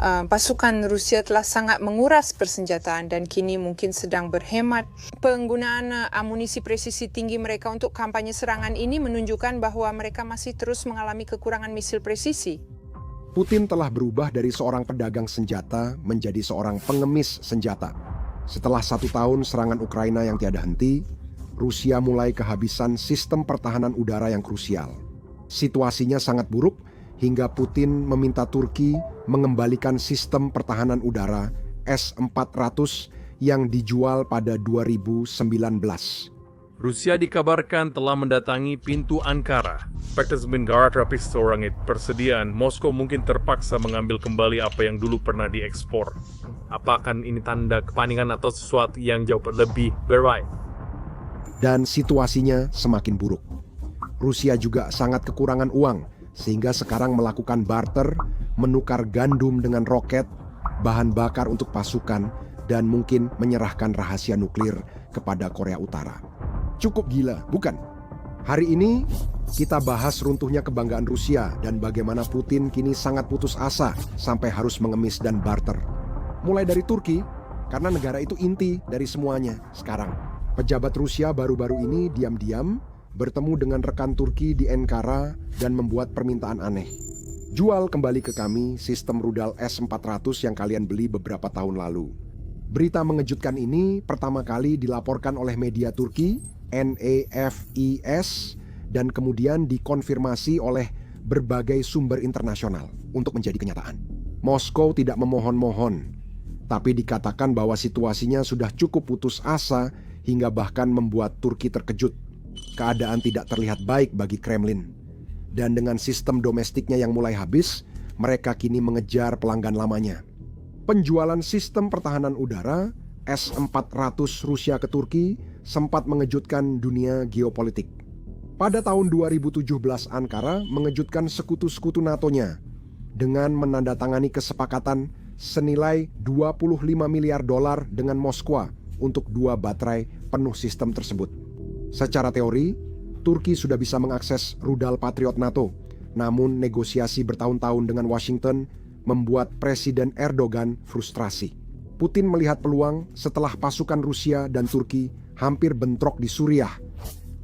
pasukan Rusia telah sangat menguras persenjataan dan kini mungkin sedang berhemat. Penggunaan amunisi presisi tinggi mereka untuk kampanye serangan ini menunjukkan bahwa mereka masih terus mengalami kekurangan misil presisi. Putin telah berubah dari seorang pedagang senjata menjadi seorang pengemis senjata. Setelah 1 tahun serangan Ukraina yang tiada henti, Rusia mulai kehabisan sistem pertahanan udara yang krusial. Situasinya sangat buruk hingga Putin meminta Turki mengembalikan sistem pertahanan udara S-400 yang dijual pada 2019. Rusia dikabarkan telah mendatangi pintu Ankara. Petersburg Rapid persediaan Moskow mungkin terpaksa mengambil kembali apa yang dulu pernah diekspor. Apakah ini tanda kepanikan atau sesuatu yang jauh lebih berbahaya? Dan situasinya semakin buruk. Rusia juga sangat kekurangan uang, sehingga sekarang melakukan barter, menukar gandum dengan roket, bahan bakar untuk pasukan, dan mungkin menyerahkan rahasia nuklir kepada Korea Utara. Cukup gila, bukan? Hari ini kita bahas runtuhnya kebanggaan Rusia dan bagaimana Putin kini sangat putus asa sampai harus mengemis dan barter. Mulai dari Turki, karena negara itu inti dari semuanya sekarang. Pejabat Rusia baru-baru ini diam-diam bertemu dengan rekan Turki di Ankara dan membuat permintaan aneh. Jual kembali ke kami sistem rudal S-400 yang kalian beli beberapa tahun lalu. Berita mengejutkan ini pertama kali dilaporkan oleh media Turki, NAFIS, dan kemudian dikonfirmasi oleh berbagai sumber internasional untuk menjadi kenyataan. Moskow tidak memohon-mohon, tapi dikatakan bahwa situasinya sudah cukup putus asa hingga bahkan membuat Turki terkejut. Keadaan tidak terlihat baik bagi Kremlin. Dan dengan sistem domestiknya yang mulai habis, mereka kini mengejar pelanggan lamanya. Penjualan sistem pertahanan udara S-400 Rusia ke Turki sempat mengejutkan dunia geopolitik. Pada tahun 2017, Ankara mengejutkan sekutu-sekutu NATO-nya dengan menandatangani kesepakatan senilai $25 miliar dengan Moskwa untuk 2 baterai penuh sistem tersebut. Secara teori, Turki sudah bisa mengakses rudal Patriot NATO, namun negosiasi bertahun-tahun dengan Washington membuat Presiden Erdogan frustrasi. Putin melihat peluang setelah pasukan Rusia dan Turki hampir bentrok di Suriah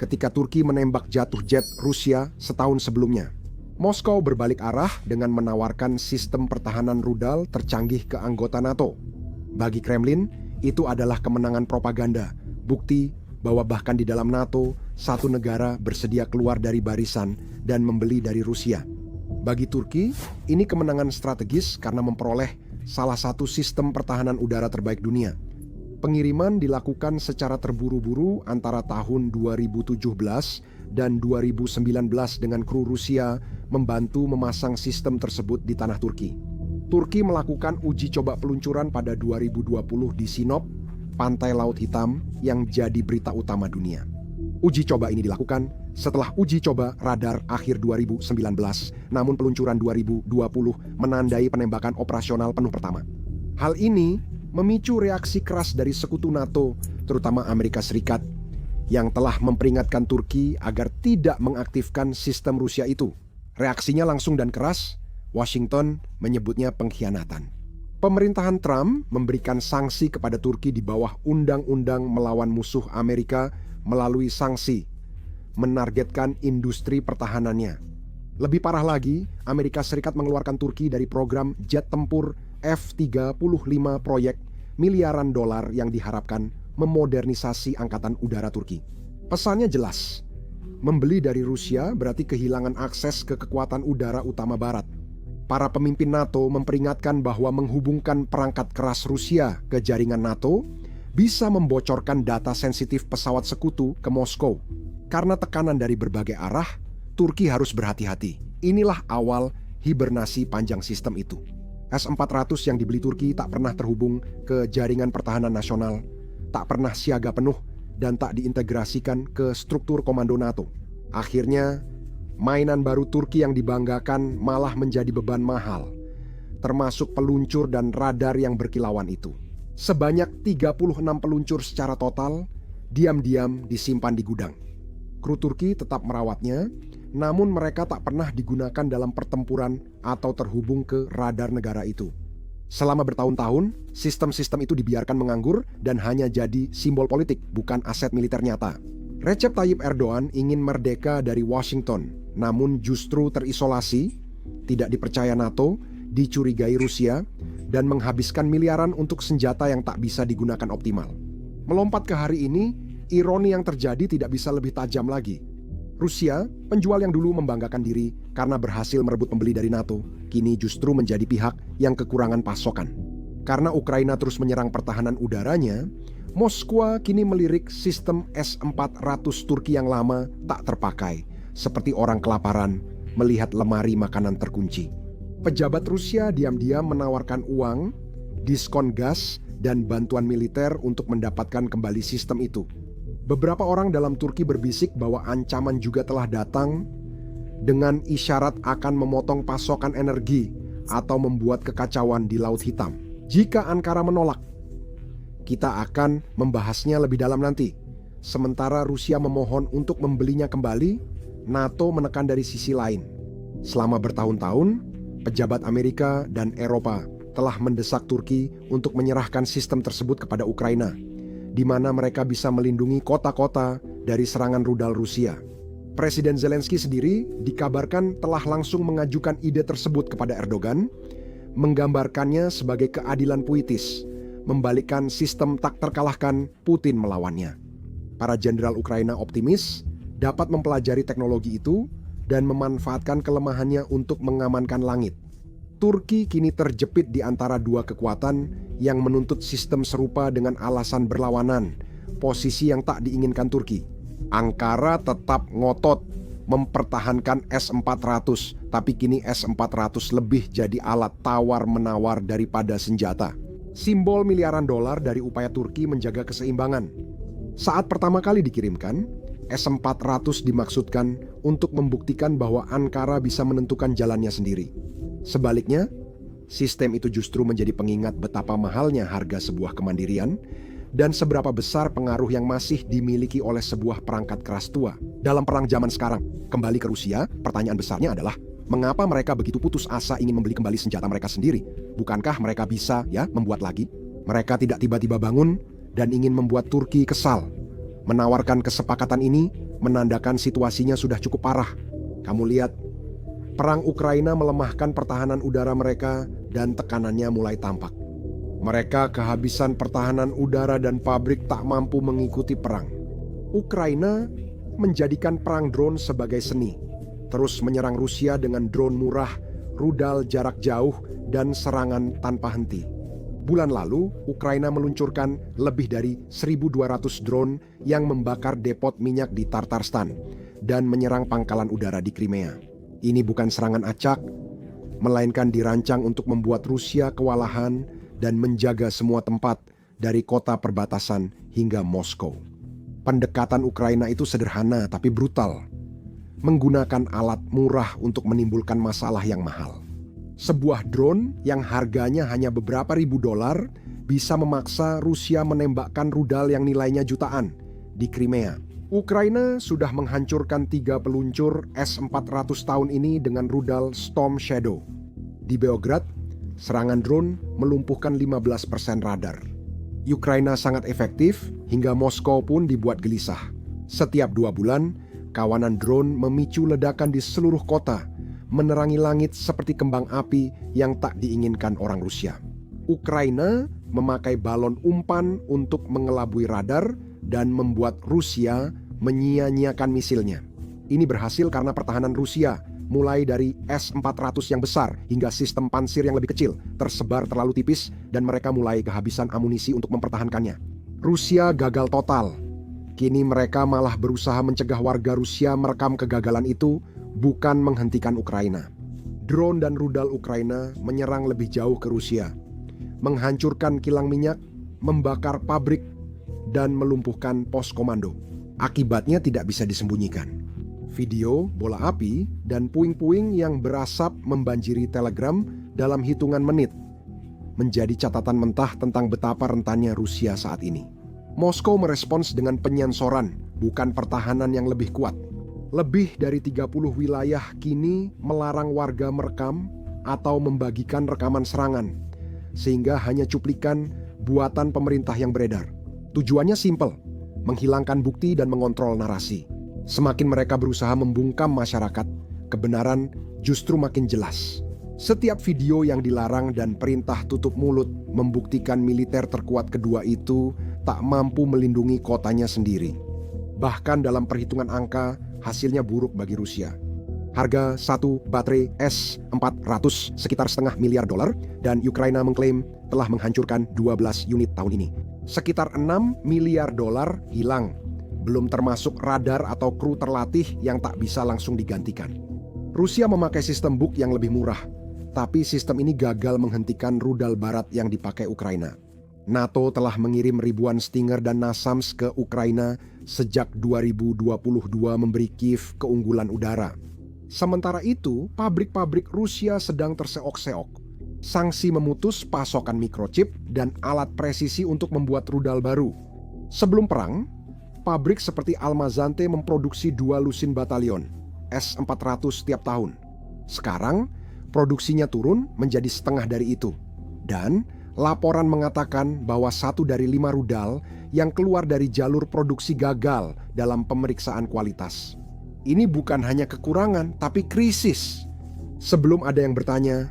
ketika Turki menembak jatuh jet Rusia setahun sebelumnya. Moskow berbalik arah dengan menawarkan sistem pertahanan rudal tercanggih ke anggota NATO. Bagi Kremlin, itu adalah kemenangan propaganda, bukti bahwa bahkan di dalam NATO, satu negara bersedia keluar dari barisan dan membeli dari Rusia. Bagi Turki, ini kemenangan strategis karena memperoleh salah satu sistem pertahanan udara terbaik dunia. Pengiriman dilakukan secara terburu-buru antara tahun 2017 dan 2019 dengan kru Rusia membantu memasang sistem tersebut di tanah Turki. Turki melakukan uji coba peluncuran pada 2020 di Sinop, Pantai Laut Hitam yang jadi berita utama dunia. Uji coba ini dilakukan setelah uji coba radar akhir 2019, namun peluncuran 2020 menandai penembakan operasional penuh pertama. Hal ini memicu reaksi keras dari sekutu NATO, terutama Amerika Serikat, yang telah memperingatkan Turki agar tidak mengaktifkan sistem Rusia itu. Reaksinya langsung dan keras, Washington menyebutnya pengkhianatan. Pemerintahan Trump memberikan sanksi kepada Turki di bawah undang-undang melawan musuh Amerika melalui sanksi, menargetkan industri pertahanannya. Lebih parah lagi, Amerika Serikat mengeluarkan Turki dari program jet tempur F-35 proyek miliaran dolar yang diharapkan memodernisasi angkatan udara Turki. Pesannya jelas, membeli dari Rusia berarti kehilangan akses ke kekuatan udara utama Barat. Para pemimpin NATO memperingatkan bahwa menghubungkan perangkat keras Rusia ke jaringan NATO bisa membocorkan data sensitif pesawat sekutu ke Moskow. Karena tekanan dari berbagai arah, Turki harus berhati-hati. Inilah awal hibernasi panjang sistem itu. S-400 yang dibeli Turki tak pernah terhubung ke jaringan pertahanan nasional, tak pernah siaga penuh, dan tak diintegrasikan ke struktur komando NATO. Akhirnya, mainan baru Turki yang dibanggakan malah menjadi beban mahal, termasuk peluncur dan radar yang berkilauan itu. Sebanyak 36 peluncur secara total, diam-diam disimpan di gudang. Kru Turki tetap merawatnya, namun mereka tak pernah digunakan dalam pertempuran atau terhubung ke radar negara itu. Selama bertahun-tahun, sistem-sistem itu dibiarkan menganggur dan hanya jadi simbol politik, bukan aset militer nyata. Recep Tayyip Erdogan ingin merdeka dari Washington, namun justru terisolasi, tidak dipercaya NATO, dicurigai Rusia, dan menghabiskan miliaran untuk senjata yang tak bisa digunakan optimal. Melompat ke hari ini, ironi yang terjadi tidak bisa lebih tajam lagi. Rusia, penjual yang dulu membanggakan diri karena berhasil merebut pembeli dari NATO, kini justru menjadi pihak yang kekurangan pasokan. Karena Ukraina terus menyerang pertahanan udaranya, Moskwa kini melirik sistem S-400 Turki yang lama tak terpakai, seperti orang kelaparan melihat lemari makanan terkunci. Pejabat Rusia diam-diam menawarkan uang, diskon gas, dan bantuan militer untuk mendapatkan kembali sistem itu. Beberapa orang dalam Turki berbisik bahwa ancaman juga telah datang dengan isyarat akan memotong pasokan energi atau membuat kekacauan di Laut Hitam. Jika Ankara menolak, kita akan membahasnya lebih dalam nanti. Sementara Rusia memohon untuk membelinya kembali, NATO menekan dari sisi lain. Selama bertahun-tahun, pejabat Amerika dan Eropa telah mendesak Turki untuk menyerahkan sistem tersebut kepada Ukraina, di mana mereka bisa melindungi kota-kota dari serangan rudal Rusia. Presiden Zelensky sendiri dikabarkan telah langsung mengajukan ide tersebut kepada Erdogan, menggambarkannya sebagai keadilan puitis, membalikkan sistem tak terkalahkan Putin melawannya. Para jenderal Ukraina optimis dapat mempelajari teknologi itu dan memanfaatkan kelemahannya untuk mengamankan langit. Turki kini terjepit di antara dua kekuatan yang menuntut sistem serupa dengan alasan berlawanan, posisi yang tak diinginkan Turki. Ankara tetap ngotot mempertahankan S-400, tapi kini S-400 lebih jadi alat tawar-menawar daripada senjata. Simbol miliaran dolar dari upaya Turki menjaga keseimbangan. Saat pertama kali dikirimkan, S-400 dimaksudkan untuk membuktikan bahwa Ankara bisa menentukan jalannya sendiri. Sebaliknya, sistem itu justru menjadi pengingat betapa mahalnya harga sebuah kemandirian dan seberapa besar pengaruh yang masih dimiliki oleh sebuah perangkat keras tua. Dalam perang zaman sekarang, kembali ke Rusia, pertanyaan besarnya adalah, mengapa mereka begitu putus asa ingin membeli kembali senjata mereka sendiri? Bukankah mereka bisa membuat lagi? Mereka tidak tiba-tiba bangun dan ingin membuat Turki kesal. Menawarkan kesepakatan ini menandakan situasinya sudah cukup parah. Kamu lihat, perang Ukraina melemahkan pertahanan udara mereka dan tekanannya mulai tampak. Mereka kehabisan pertahanan udara dan pabrik tak mampu mengikuti perang. Ukraina menjadikan perang drone sebagai seni, terus menyerang Rusia dengan drone murah, rudal jarak jauh, dan serangan tanpa henti. Bulan lalu, Ukraina meluncurkan lebih dari 1.200 drone yang membakar depot minyak di Tatarstan dan menyerang pangkalan udara di Crimea. Ini bukan serangan acak, melainkan dirancang untuk membuat Rusia kewalahan dan menjaga semua tempat dari kota perbatasan hingga Moskow. Pendekatan Ukraina itu sederhana tapi brutal, menggunakan alat murah untuk menimbulkan masalah yang mahal. Sebuah drone yang harganya hanya beberapa ribu dolar bisa memaksa Rusia menembakkan rudal yang nilainya jutaan di Crimea. Ukraina sudah menghancurkan 3 peluncur S-400 tahun ini dengan rudal Storm Shadow. Di Beograd, serangan drone melumpuhkan 15% radar. Ukraina sangat efektif hingga Moskow pun dibuat gelisah. Setiap 2 bulan, kawanan drone memicu ledakan di seluruh kota, menerangi langit seperti kembang api yang tak diinginkan orang Rusia. Ukraina memakai balon umpan untuk mengelabui radar dan membuat Rusia menyia-nyiakan misilnya. Ini berhasil karena pertahanan Rusia, mulai dari S-400 yang besar hingga sistem pansir yang lebih kecil, tersebar terlalu tipis dan mereka mulai kehabisan amunisi untuk mempertahankannya. Rusia gagal total. Kini mereka malah berusaha mencegah warga Rusia merekam kegagalan itu, bukan menghentikan Ukraina. Drone dan rudal Ukraina menyerang lebih jauh ke Rusia, menghancurkan kilang minyak, membakar pabrik, dan melumpuhkan pos komando. Akibatnya tidak bisa disembunyikan. Video, bola api, dan puing-puing yang berasap membanjiri Telegram dalam hitungan menit menjadi catatan mentah tentang betapa rentannya Rusia saat ini. Moskow merespons dengan penyensoran, bukan pertahanan yang lebih kuat. Lebih dari 30 wilayah kini melarang warga merekam atau membagikan rekaman serangan. sehingga hanya cuplikan buatan pemerintah yang beredar. Tujuannya simpel, menghilangkan bukti dan mengontrol narasi. Semakin mereka berusaha membungkam masyarakat, kebenaran justru makin jelas. Setiap video yang dilarang dan perintah tutup mulut membuktikan militer terkuat kedua itu tak mampu melindungi kotanya sendiri. Bahkan dalam perhitungan angka, hasilnya buruk bagi Rusia. Harga satu baterai S-400 sekitar $0,5 miliar dan Ukraina mengklaim telah menghancurkan 12 unit tahun ini. Sekitar $6 miliar hilang, belum termasuk radar atau kru terlatih yang tak bisa langsung digantikan. Rusia memakai sistem Buk yang lebih murah, tapi sistem ini gagal menghentikan rudal barat yang dipakai Ukraina. NATO telah mengirim ribuan Stinger dan NASAMS ke Ukraina sejak 2022 memberi Kiev keunggulan udara. Sementara itu, pabrik-pabrik Rusia sedang terseok-seok. Sanksi memutus pasokan mikrochip dan alat presisi untuk membuat rudal baru. Sebelum perang, pabrik seperti Almazante memproduksi 2 lusin batalion S-400 setiap tahun. Sekarang, produksinya turun menjadi setengah dari itu. Dan laporan mengatakan bahwa 1 dari 5 rudal yang keluar dari jalur produksi gagal dalam pemeriksaan kualitas. Ini bukan hanya kekurangan, tapi krisis. Sebelum ada yang bertanya,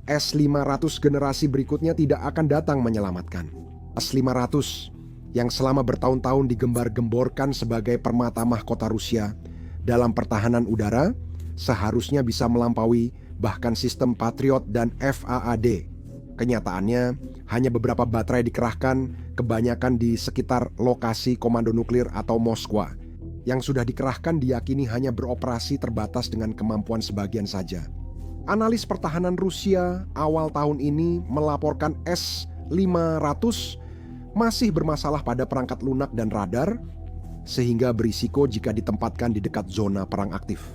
S-500 generasi berikutnya tidak akan datang menyelamatkan. S-500 yang selama bertahun-tahun digembar-gemborkan sebagai permata mahkota Rusia dalam pertahanan udara seharusnya bisa melampaui bahkan sistem Patriot dan FAAD. Kenyataannya, hanya beberapa baterai dikerahkan, kebanyakan di sekitar lokasi komando nuklir atau Moskwa. Yang sudah dikerahkan diyakini hanya beroperasi terbatas dengan kemampuan sebagian saja. Analis pertahanan Rusia awal tahun ini melaporkan S-500 masih bermasalah pada perangkat lunak dan radar, sehingga berisiko jika ditempatkan di dekat zona perang aktif.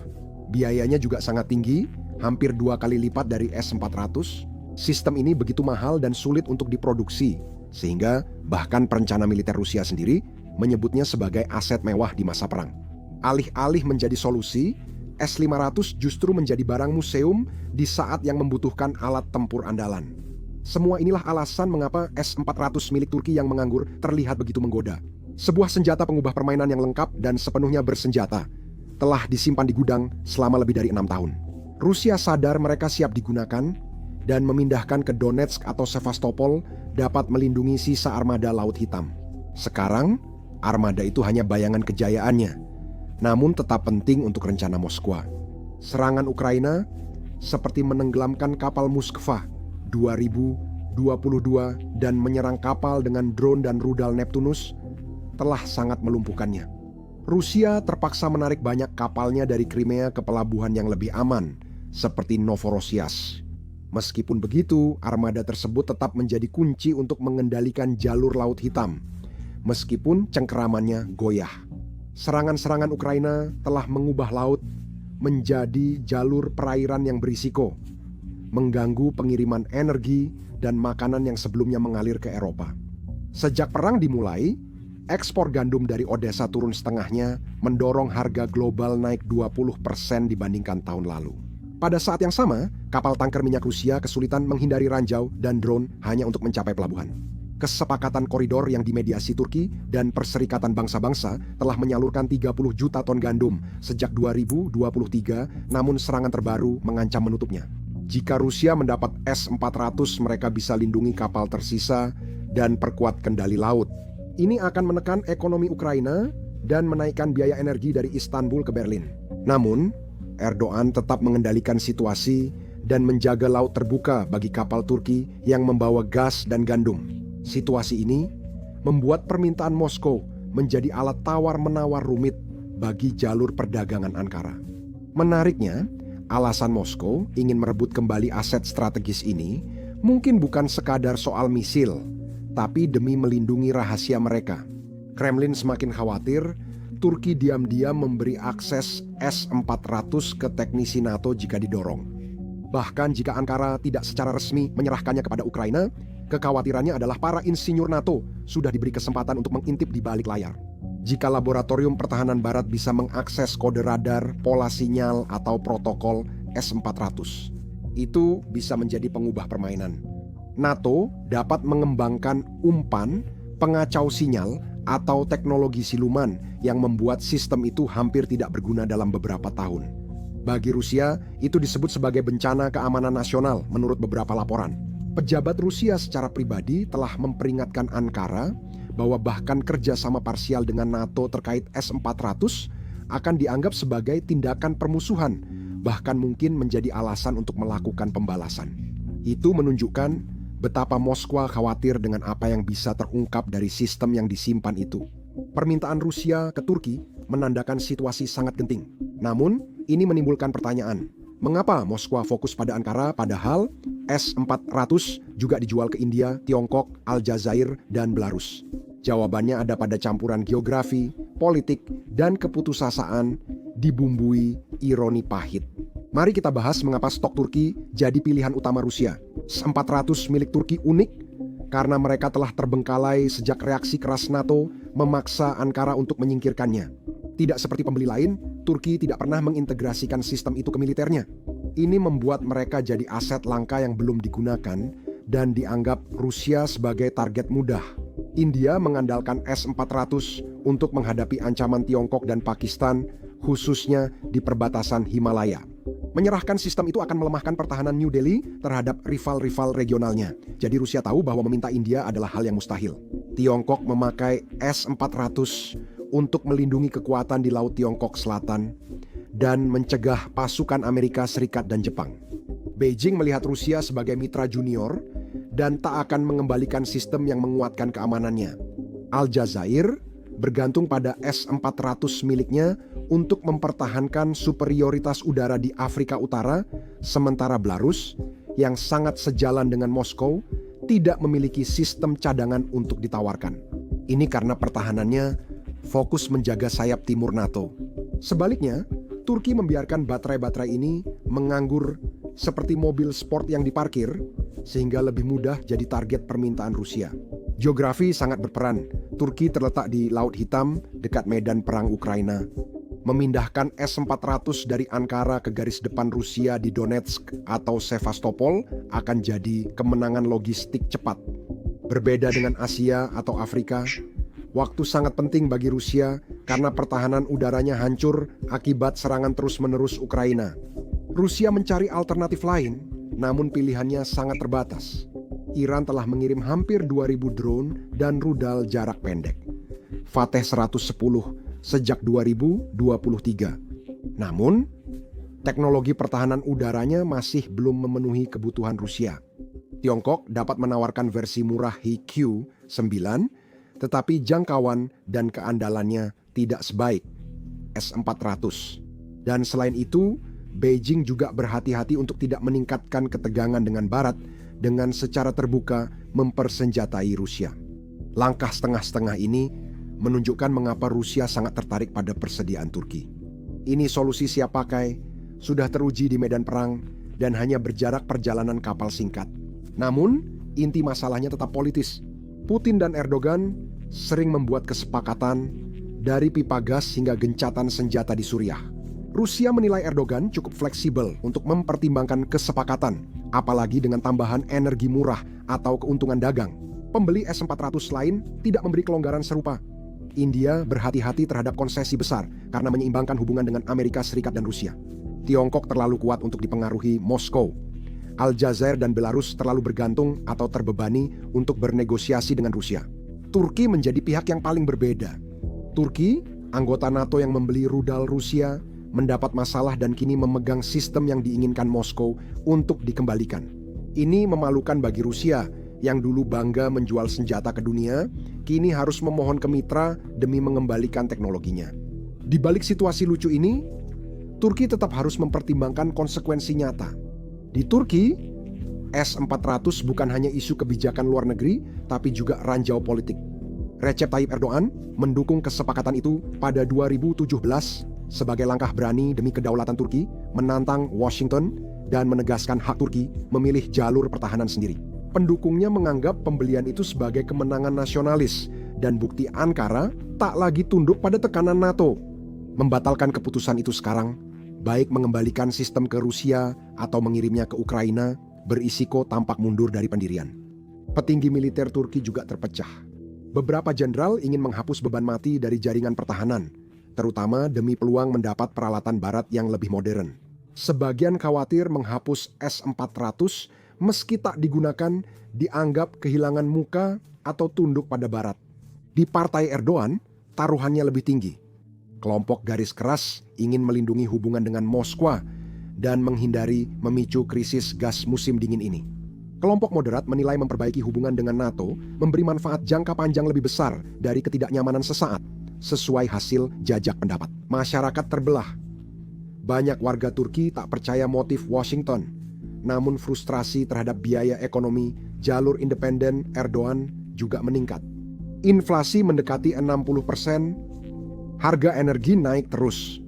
Biayanya juga sangat tinggi, hampir 2 kali lipat dari S-400. Sistem ini begitu mahal dan sulit untuk diproduksi, sehingga bahkan perencana militer Rusia sendiri menyebutnya sebagai aset mewah di masa perang. Alih-alih menjadi solusi, S-500 justru menjadi barang museum di saat yang membutuhkan alat tempur andalan. Semua inilah alasan mengapa S-400 milik Turki yang menganggur terlihat begitu menggoda. Sebuah senjata pengubah permainan yang lengkap dan sepenuhnya bersenjata telah disimpan di gudang selama lebih dari 6 tahun. Rusia sadar mereka siap digunakan dan memindahkan ke Donetsk atau Sevastopol dapat melindungi sisa armada Laut Hitam. Sekarang, armada itu hanya bayangan kejayaannya, namun tetap penting untuk rencana Moskwa. Serangan Ukraina seperti menenggelamkan kapal Moskva 2022 dan menyerang kapal dengan drone dan rudal Neptunus telah sangat melumpuhkannya. Rusia terpaksa menarik banyak kapalnya dari Crimea ke pelabuhan yang lebih aman, seperti Novorossiysk. Meskipun begitu, armada tersebut tetap menjadi kunci untuk mengendalikan jalur Laut Hitam, meskipun cengkeramannya goyah. Serangan-serangan Ukraina telah mengubah laut menjadi jalur perairan yang berisiko, mengganggu pengiriman energi dan makanan yang sebelumnya mengalir ke Eropa. Sejak perang dimulai, ekspor gandum dari Odessa turun setengahnya, mendorong harga global naik 20% dibandingkan tahun lalu. Pada saat yang sama, kapal tanker minyak Rusia kesulitan menghindari ranjau dan drone hanya untuk mencapai pelabuhan. Kesepakatan koridor yang dimediasi Turki dan Perserikatan Bangsa-Bangsa telah menyalurkan 30 juta ton gandum sejak 2023, namun serangan terbaru mengancam menutupnya. Jika Rusia mendapat S-400, mereka bisa lindungi kapal tersisa dan perkuat kendali laut. Ini akan menekan ekonomi Ukraina dan menaikkan biaya energi dari Istanbul ke Berlin. Namun, Erdogan tetap mengendalikan situasi dan menjaga laut terbuka bagi kapal Turki yang membawa gas dan gandum. Situasi ini membuat permintaan Moskow menjadi alat tawar-menawar rumit bagi jalur perdagangan Ankara. Menariknya, alasan Moskow ingin merebut kembali aset strategis ini mungkin bukan sekadar soal misil, tapi demi melindungi rahasia mereka. Kremlin semakin khawatir Turki diam-diam memberi akses S-400 ke teknisi NATO jika didorong. Bahkan jika Ankara tidak secara resmi menyerahkannya kepada Ukraina, kekhawatirannya adalah para insinyur NATO sudah diberi kesempatan untuk mengintip di balik layar. Jika laboratorium pertahanan barat bisa mengakses kode radar, pola sinyal, atau protokol S-400, itu bisa menjadi pengubah permainan. NATO dapat mengembangkan umpan, pengacau sinyal, atau teknologi siluman yang membuat sistem itu hampir tidak berguna dalam beberapa tahun. Bagi Rusia, itu disebut sebagai bencana keamanan nasional menurut beberapa laporan. Pejabat Rusia secara pribadi telah memperingatkan Ankara bahwa bahkan kerjasama parsial dengan NATO terkait S-400 akan dianggap sebagai tindakan permusuhan, bahkan mungkin menjadi alasan untuk melakukan pembalasan. Itu menunjukkan betapa Moskwa khawatir dengan apa yang bisa terungkap dari sistem yang disimpan itu. Permintaan Rusia ke Turki menandakan situasi sangat genting. Namun, ini menimbulkan pertanyaan, mengapa Moskwa fokus pada Ankara padahal S-400 juga dijual ke India, Tiongkok, Aljazair, dan Belarus? Jawabannya ada pada campuran geografi, politik, dan keputusasaan dibumbui ironi pahit. Mari kita bahas mengapa stok Turki jadi pilihan utama Rusia. S-400 milik Turki unik karena mereka telah terbengkalai sejak reaksi keras NATO memaksa Ankara untuk menyingkirkannya. Tidak seperti pembeli lain, Turki tidak pernah mengintegrasikan sistem itu ke militernya. Ini membuat mereka jadi aset langka yang belum digunakan dan dianggap Rusia sebagai target mudah. India mengandalkan S-400 untuk menghadapi ancaman Tiongkok dan Pakistan, khususnya di perbatasan Himalaya. Menyerahkan sistem itu akan melemahkan pertahanan New Delhi terhadap rival-rival regionalnya. Jadi Rusia tahu bahwa meminta India adalah hal yang mustahil. Tiongkok memakai S-400 untuk melindungi kekuatan di Laut Tiongkok Selatan dan mencegah pasukan Amerika Serikat dan Jepang. Beijing melihat Rusia sebagai mitra junior dan tak akan mengembalikan sistem yang menguatkan keamanannya. Aljazair bergantung pada S-400 miliknya untuk mempertahankan superioritas udara di Afrika Utara, sementara Belarus, yang sangat sejalan dengan Moskow, tidak memiliki sistem cadangan untuk ditawarkan. Ini karena pertahanannya fokus menjaga sayap timur NATO. Sebaliknya, Turki membiarkan baterai-baterai ini menganggur seperti mobil sport yang diparkir, sehingga lebih mudah jadi target permintaan Rusia. Geografi sangat berperan. Turki terletak di Laut Hitam dekat medan perang Ukraina. Memindahkan S-400 dari Ankara ke garis depan Rusia di Donetsk atau Sevastopol akan jadi kemenangan logistik cepat. Berbeda dengan Asia atau Afrika, waktu sangat penting bagi Rusia karena pertahanan udaranya hancur akibat serangan terus-menerus Ukraina. Rusia mencari alternatif lain, namun pilihannya sangat terbatas. Iran telah mengirim hampir 2.000 drone dan rudal jarak pendek. Fateh 110 sejak 2023. Namun, teknologi pertahanan udaranya masih belum memenuhi kebutuhan Rusia. Tiongkok dapat menawarkan versi murah HQ-9, tetapi jangkauan dan keandalannya tidak sebaik S-400. Dan selain itu, Beijing juga berhati-hati untuk tidak meningkatkan ketegangan dengan Barat dengan secara terbuka mempersenjatai Rusia. Langkah setengah-setengah ini menunjukkan mengapa Rusia sangat tertarik pada persediaan Turki. Ini solusi siap pakai, sudah teruji di medan perang, dan hanya berjarak perjalanan kapal singkat. Namun, inti masalahnya tetap politis. Putin dan Erdogan sering membuat kesepakatan dari pipa gas hingga gencatan senjata di Suriah. Rusia menilai Erdogan cukup fleksibel untuk mempertimbangkan kesepakatan, apalagi dengan tambahan energi murah atau keuntungan dagang. Pembeli S-400 lain tidak memberi kelonggaran serupa. India berhati-hati terhadap konsesi besar karena menyeimbangkan hubungan dengan Amerika Serikat dan Rusia. Tiongkok terlalu kuat untuk dipengaruhi Moskow. Aljazair dan Belarus terlalu bergantung atau terbebani untuk bernegosiasi dengan Rusia. Turki menjadi pihak yang paling berbeda. Turki, anggota NATO yang membeli rudal Rusia, mendapat masalah dan kini memegang sistem yang diinginkan Moskow untuk dikembalikan. Ini memalukan bagi Rusia yang dulu bangga menjual senjata ke dunia, kini harus memohon ke mitra demi mengembalikan teknologinya. Di balik situasi lucu ini, Turki tetap harus mempertimbangkan konsekuensi nyata. Di Turki, S-400 bukan hanya isu kebijakan luar negeri, tapi juga ranjau politik. Recep Tayyip Erdogan mendukung kesepakatan itu pada 2017 sebagai langkah berani demi kedaulatan Turki, menantang Washington dan menegaskan hak Turki memilih jalur pertahanan sendiri. Pendukungnya menganggap pembelian itu sebagai kemenangan nasionalis dan bukti Ankara tak lagi tunduk pada tekanan NATO. Membatalkan keputusan itu sekarang, baik mengembalikan sistem ke Rusia atau mengirimnya ke Ukraina, berisiko tampak mundur dari pendirian. Petinggi militer Turki juga terpecah. Beberapa jenderal ingin menghapus beban mati dari jaringan pertahanan, terutama demi peluang mendapat peralatan barat yang lebih modern. Sebagian khawatir menghapus S-400 meski tak digunakan dianggap kehilangan muka atau tunduk pada barat. Di partai Erdogan, taruhannya lebih tinggi. Kelompok garis keras ingin melindungi hubungan dengan Moskwa dan menghindari memicu krisis gas musim dingin ini. Kelompok moderat menilai memperbaiki hubungan dengan NATO memberi manfaat jangka panjang lebih besar dari ketidaknyamanan sesaat, sesuai hasil jajak pendapat. Masyarakat terbelah. Banyak warga Turki tak percaya motif Washington, namun frustrasi terhadap biaya ekonomi jalur independen Erdogan juga meningkat. Inflasi mendekati 60%, harga energi naik terus.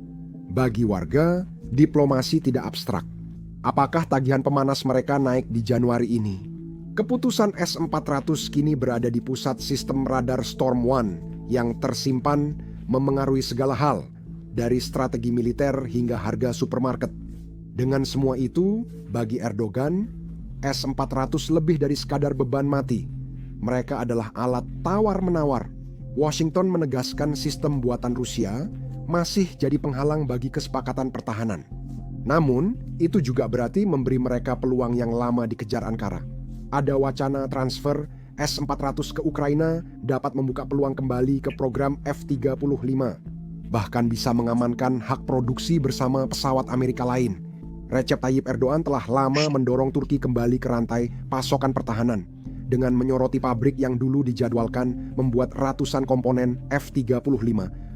Bagi warga, diplomasi tidak abstrak. Apakah tagihan pemanas mereka naik di Januari ini? Keputusan S-400 kini berada di pusat sistem radar Storm One yang tersimpan memengaruhi segala hal, dari strategi militer hingga harga supermarket. Dengan semua itu, bagi Erdogan, S-400 lebih dari sekadar beban mati. Mereka adalah alat tawar-menawar. Washington menegaskan sistem buatan Rusia masih jadi penghalang bagi kesepakatan pertahanan. Namun, itu juga berarti memberi mereka peluang yang lama dikejar Ankara. Ada wacana transfer S-400 ke Ukraina dapat membuka peluang kembali ke program F-35. Bahkan bisa mengamankan hak produksi bersama pesawat Amerika lain. Recep Tayyip Erdogan telah lama mendorong Turki kembali ke rantai pasokan pertahanan dengan menyoroti pabrik yang dulu dijadwalkan membuat ratusan komponen F-35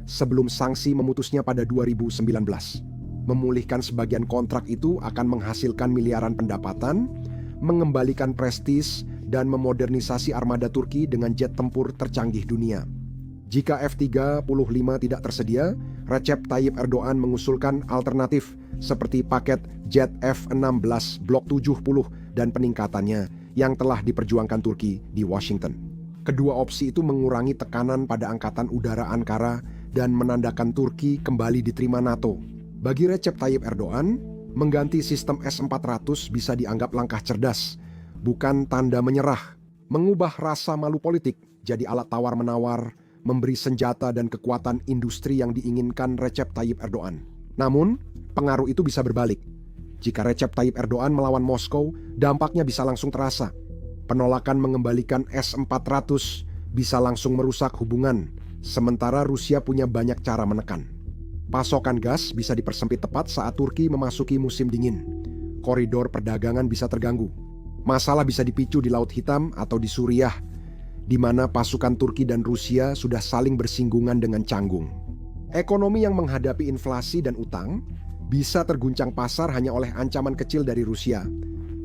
sebelum sanksi memutusnya pada 2019. Memulihkan sebagian kontrak itu akan menghasilkan miliaran pendapatan, mengembalikan prestis, dan memodernisasi armada Turki dengan jet tempur tercanggih dunia. Jika F-35 tidak tersedia, Recep Tayyip Erdogan mengusulkan alternatif seperti paket jet F-16 Blok 70 dan peningkatannya yang telah diperjuangkan Turki di Washington. Kedua opsi itu mengurangi tekanan pada angkatan udara Ankara dan menandakan Turki kembali diterima NATO. Bagi Recep Tayyip Erdogan, mengganti sistem S-400 bisa dianggap langkah cerdas, bukan tanda menyerah. Mengubah rasa malu politik jadi alat tawar-menawar, memberi senjata dan kekuatan industri yang diinginkan Recep Tayyip Erdogan. Namun, pengaruh itu bisa berbalik. Jika Recep Tayyip Erdogan melawan Moskow, dampaknya bisa langsung terasa. Penolakan mengembalikan S-400 bisa langsung merusak hubungan, sementara Rusia punya banyak cara menekan. Pasokan gas bisa dipersempit tepat saat Turki memasuki musim dingin. Koridor perdagangan bisa terganggu. Masalah bisa dipicu di Laut Hitam atau di Suriah, di mana pasukan Turki dan Rusia sudah saling bersinggungan dengan canggung. Ekonomi yang menghadapi inflasi dan utang bisa terguncang pasar hanya oleh ancaman kecil dari Rusia,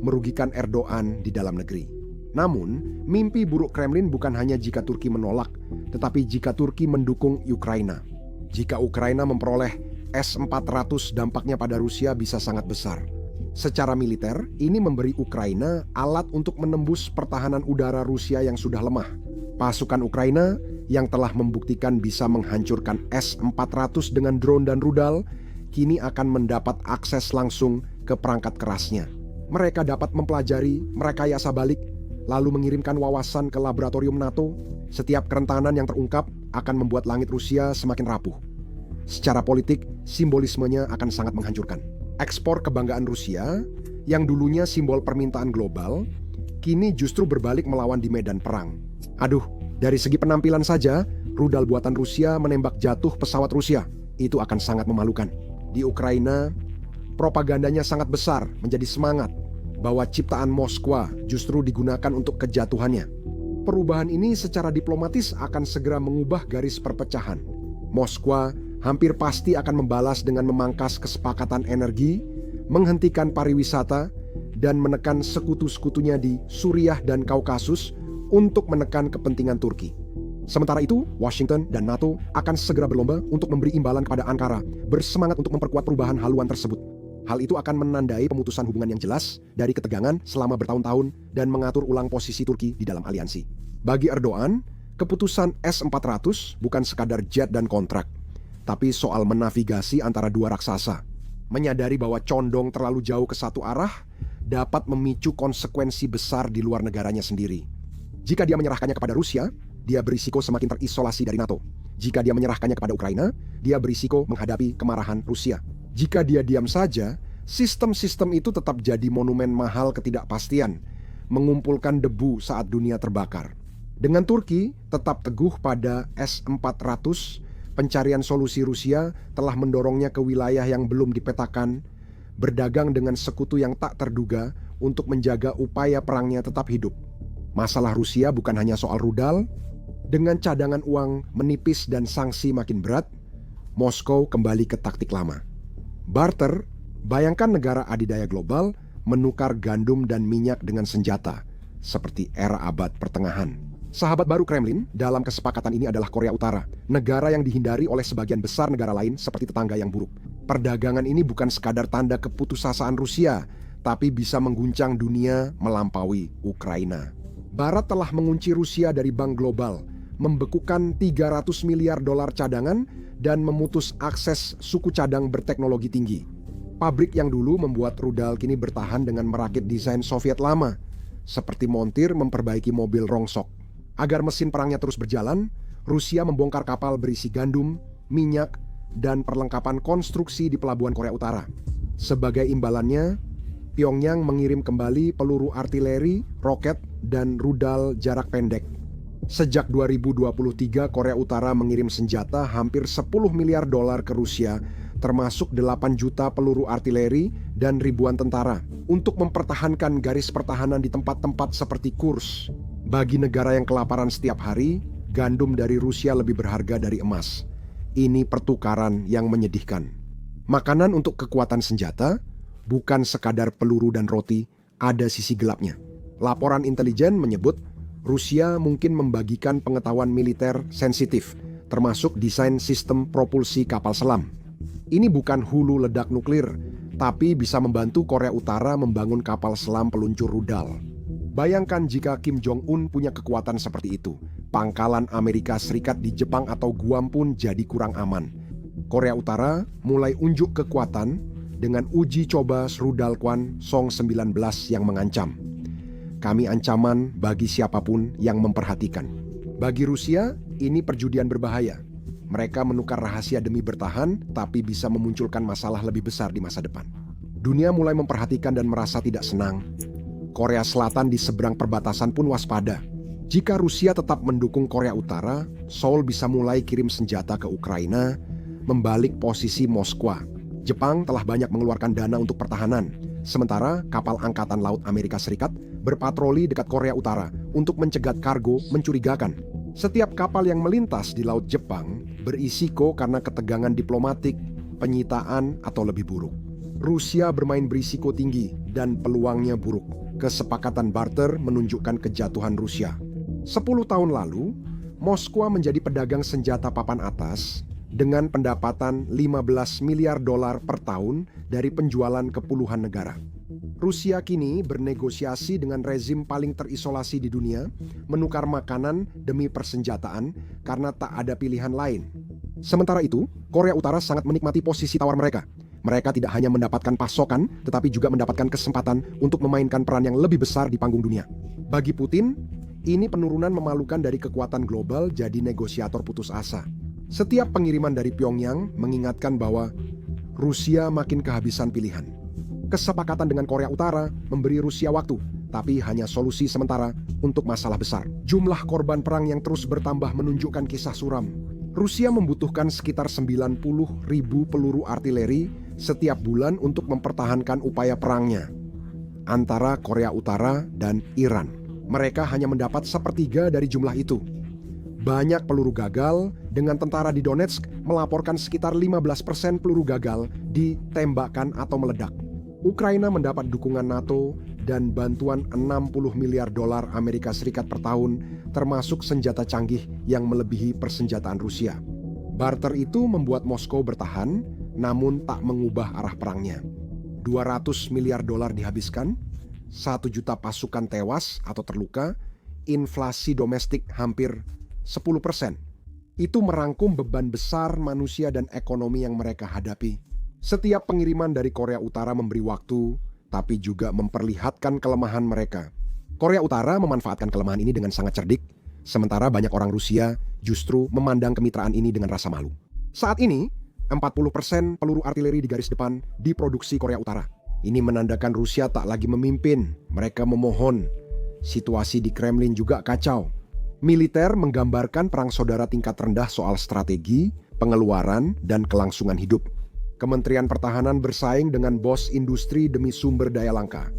merugikan Erdogan di dalam negeri. Namun, mimpi buruk Kremlin bukan hanya jika Turki menolak, tetapi jika Turki mendukung Ukraina. Jika Ukraina memperoleh S-400, dampaknya pada Rusia bisa sangat besar. Secara militer, ini memberi Ukraina alat untuk menembus pertahanan udara Rusia yang sudah lemah. Pasukan Ukraina yang telah membuktikan bisa menghancurkan S-400 dengan drone dan rudal, kini akan mendapat akses langsung ke perangkat kerasnya. Mereka dapat mempelajari, merekayasa balik, lalu mengirimkan wawasan ke laboratorium NATO. Setiap kerentanan yang terungkap akan membuat langit Rusia semakin rapuh. Secara politik, simbolismenya akan sangat menghancurkan. Ekspor kebanggaan Rusia, yang dulunya simbol permintaan global, kini justru berbalik melawan di medan perang. Aduh, dari segi penampilan saja, rudal buatan Rusia menembak jatuh pesawat Rusia. Itu akan sangat memalukan. Di Ukraina, propagandanya sangat besar menjadi semangat bahwa ciptaan Moskwa justru digunakan untuk kejatuhannya. Perubahan ini secara diplomatis akan segera mengubah garis perpecahan. Moskwa hampir pasti akan membalas dengan memangkas kesepakatan energi, menghentikan pariwisata, dan menekan sekutu-sekutunya di Suriah dan Kaukasus untuk menekan kepentingan Turki. Sementara itu, Washington dan NATO akan segera berlomba untuk memberi imbalan kepada Ankara, bersemangat untuk memperkuat perubahan haluan tersebut. Hal itu akan menandai pemutusan hubungan yang jelas dari ketegangan selama bertahun-tahun dan mengatur ulang posisi Turki di dalam aliansi. Bagi Erdogan, keputusan S-400 bukan sekadar jet dan kontrak, tapi soal menavigasi antara dua raksasa. Menyadari bahwa condong terlalu jauh ke satu arah dapat memicu konsekuensi besar di luar negaranya sendiri. Jika dia menyerahkannya kepada Rusia, dia berisiko semakin terisolasi dari NATO. Jika dia menyerahkannya kepada Ukraina, dia berisiko menghadapi kemarahan Rusia. Jika dia diam saja, sistem-sistem itu tetap jadi monumen mahal ketidakpastian, mengumpulkan debu saat dunia terbakar. Dengan Turki tetap teguh pada S-400, pencarian solusi Rusia telah mendorongnya ke wilayah yang belum dipetakan, berdagang dengan sekutu yang tak terduga untuk menjaga upaya perangnya tetap hidup. Masalah Rusia bukan hanya soal rudal. Dengan cadangan uang menipis dan sanksi makin berat, Moskow kembali ke taktik lama. Barter, bayangkan negara adidaya global menukar gandum dan minyak dengan senjata, seperti era abad pertengahan. Sahabat baru Kremlin dalam kesepakatan ini adalah Korea Utara, negara yang dihindari oleh sebagian besar negara lain seperti tetangga yang buruk. Perdagangan ini bukan sekadar tanda keputusasaan Rusia, tapi bisa mengguncang dunia melampaui Ukraina. Barat telah mengunci Rusia dari bank global, membekukan 300 miliar dolar cadangan, dan memutus akses suku cadang berteknologi tinggi. Pabrik yang dulu membuat rudal kini bertahan dengan merakit desain Soviet lama, seperti montir memperbaiki mobil rongsok. Agar mesin perangnya terus berjalan, Rusia membongkar kapal berisi gandum, minyak, dan perlengkapan konstruksi di pelabuhan Korea Utara. Sebagai imbalannya, Pyongyang mengirim kembali peluru artileri, roket, dan rudal jarak pendek. Sejak 2023, Korea Utara mengirim senjata hampir 10 miliar dolar ke Rusia, termasuk 8 juta peluru artileri dan ribuan tentara, untuk mempertahankan garis pertahanan di tempat-tempat seperti Kursk. Bagi negara yang kelaparan setiap hari, gandum dari Rusia lebih berharga dari emas. Ini pertukaran yang menyedihkan. Makanan untuk kekuatan senjata bukan sekadar peluru dan roti, ada sisi gelapnya. Laporan intelijen menyebut Rusia mungkin membagikan pengetahuan militer sensitif, termasuk desain sistem propulsi kapal selam. Ini bukan hulu ledak nuklir, tapi bisa membantu Korea Utara membangun kapal selam peluncur rudal. Bayangkan jika Kim Jong-un punya kekuatan seperti itu, pangkalan Amerika Serikat di Jepang atau Guam pun jadi kurang aman. Korea Utara mulai unjuk kekuatan dengan uji coba rudal Kwan Song 19 yang mengancam. Kami ancaman bagi siapapun yang memperhatikan. Bagi Rusia, ini perjudian berbahaya. Mereka menukar rahasia demi bertahan, tapi bisa memunculkan masalah lebih besar di masa depan. Dunia mulai memperhatikan dan merasa tidak senang. Korea Selatan di seberang perbatasan pun waspada. Jika Rusia tetap mendukung Korea Utara, Seoul bisa mulai kirim senjata ke Ukraina, membalik posisi Moskwa. Jepang telah banyak mengeluarkan dana untuk pertahanan, sementara kapal Angkatan Laut Amerika Serikat berpatroli dekat Korea Utara untuk mencegat kargo mencurigakan. Setiap kapal yang melintas di Laut Jepang berisiko karena ketegangan diplomatik, penyitaan, atau lebih buruk. Rusia bermain berisiko tinggi dan peluangnya buruk. Kesepakatan barter menunjukkan kejatuhan Rusia. 10 tahun lalu, Moskwa menjadi pedagang senjata papan atas dengan pendapatan 15 miliar dolar per tahun dari penjualan ke puluhan negara. Rusia kini bernegosiasi dengan rezim paling terisolasi di dunia, menukar makanan demi persenjataan karena tak ada pilihan lain. Sementara itu, Korea Utara sangat menikmati posisi tawar mereka. Mereka tidak hanya mendapatkan pasokan, tetapi juga mendapatkan kesempatan untuk memainkan peran yang lebih besar di panggung dunia. Bagi Putin, ini penurunan memalukan dari kekuatan global jadi negosiator putus asa. Setiap pengiriman dari Pyongyang mengingatkan bahwa Rusia makin kehabisan pilihan. Kesepakatan dengan Korea Utara memberi Rusia waktu, tapi hanya solusi sementara untuk masalah besar. Jumlah korban perang yang terus bertambah menunjukkan kisah suram. Rusia membutuhkan sekitar 90.000 peluru artileri setiap bulan untuk mempertahankan upaya perangnya antara Korea Utara dan Iran. Mereka hanya mendapat sepertiga dari jumlah itu. Banyak peluru gagal, dengan tentara di Donetsk melaporkan sekitar 15% peluru gagal ditembakkan atau meledak. Ukraina mendapat dukungan NATO dan bantuan 60 miliar dolar Amerika Serikat per tahun, termasuk senjata canggih yang melebihi persenjataan Rusia. Barter itu membuat Moskow bertahan, namun tak mengubah arah perangnya. 200 miliar dolar dihabiskan, 1 juta pasukan tewas atau terluka, inflasi domestik hampir 10%. Itu merangkum beban besar manusia dan ekonomi yang mereka hadapi. Setiap pengiriman dari Korea Utara memberi waktu, tapi juga memperlihatkan kelemahan mereka. Korea Utara memanfaatkan kelemahan ini dengan sangat cerdik, sementara banyak orang Rusia justru memandang kemitraan ini dengan rasa malu. Saat ini, 40% peluru artileri di garis depan diproduksi Korea Utara. Ini menandakan Rusia tak lagi memimpin, mereka memohon. Situasi di Kremlin juga kacau. Militer menggambarkan perang saudara tingkat rendah soal strategi, pengeluaran, dan kelangsungan hidup. Kementerian Pertahanan bersaing dengan bos industri demi sumber daya langka.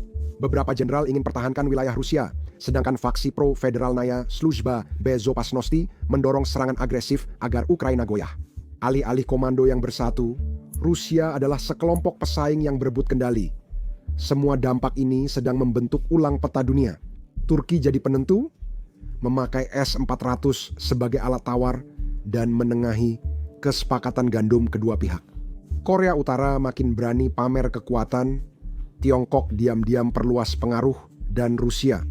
Beberapa jenderal ingin pertahankan wilayah Rusia, sedangkan faksi pro-Federalnaya Sluzhba Bezopasnosti mendorong serangan agresif agar Ukraina goyah. Alih-alih komando yang bersatu, Rusia adalah sekelompok pesaing yang berebut kendali. Semua dampak ini sedang membentuk ulang peta dunia. Turki jadi penentu, memakai S-400 sebagai alat tawar, dan menengahi kesepakatan gandum kedua pihak. Korea Utara makin berani pamer kekuatan, Tiongkok diam-diam perluas pengaruh, dan Rusia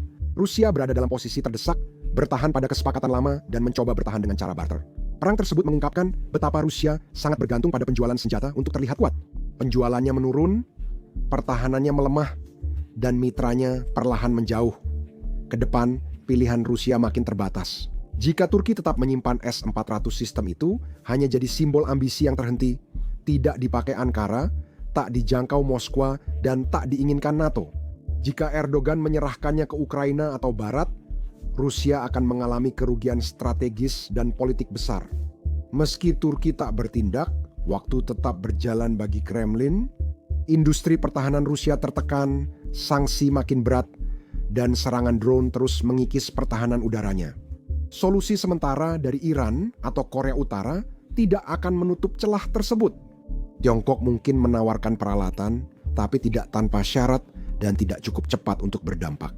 berada dalam posisi terdesak, bertahan pada kesepakatan lama, dan mencoba bertahan dengan cara barter. Perang tersebut mengungkapkan betapa Rusia sangat bergantung pada penjualan senjata untuk terlihat kuat. Penjualannya menurun, pertahanannya melemah, dan mitranya perlahan menjauh. Ke depan, pilihan Rusia makin terbatas. Jika Turki tetap menyimpan S-400 sistem itu, hanya jadi simbol ambisi yang terhenti, tidak dipakai Ankara, tak dijangkau Moskwa, dan tak diinginkan NATO. Jika Erdogan menyerahkannya ke Ukraina atau Barat, Rusia akan mengalami kerugian strategis dan politik besar. Meski Turki tak bertindak, waktu tetap berjalan bagi Kremlin, industri pertahanan Rusia tertekan, sanksi makin berat, dan serangan drone terus mengikis pertahanan udaranya. Solusi sementara dari Iran atau Korea Utara tidak akan menutup celah tersebut. Tiongkok mungkin menawarkan peralatan, tapi tidak tanpa syarat dan tidak cukup cepat untuk berdampak.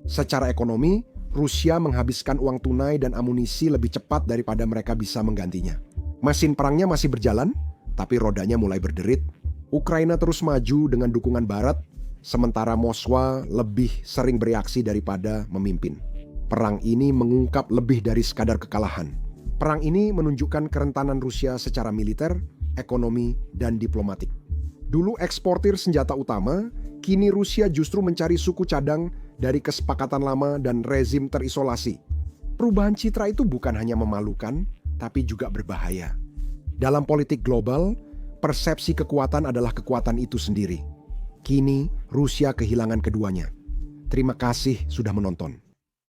Secara ekonomi, Rusia menghabiskan uang tunai dan amunisi lebih cepat daripada mereka bisa menggantinya. Mesin perangnya masih berjalan, tapi rodanya mulai berderit. Ukraina terus maju dengan dukungan Barat, sementara Moskwa lebih sering bereaksi daripada memimpin. Perang ini mengungkap lebih dari sekadar kekalahan. Perang ini menunjukkan kerentanan Rusia secara militer, ekonomi, dan diplomatik. Dulu eksportir senjata utama, kini Rusia justru mencari suku cadang dari kesepakatan lama dan rezim terisolasi. Perubahan citra itu bukan hanya memalukan, tapi juga berbahaya. Dalam politik global, persepsi kekuatan adalah kekuatan itu sendiri. Kini, Rusia kehilangan keduanya. Terima kasih sudah menonton.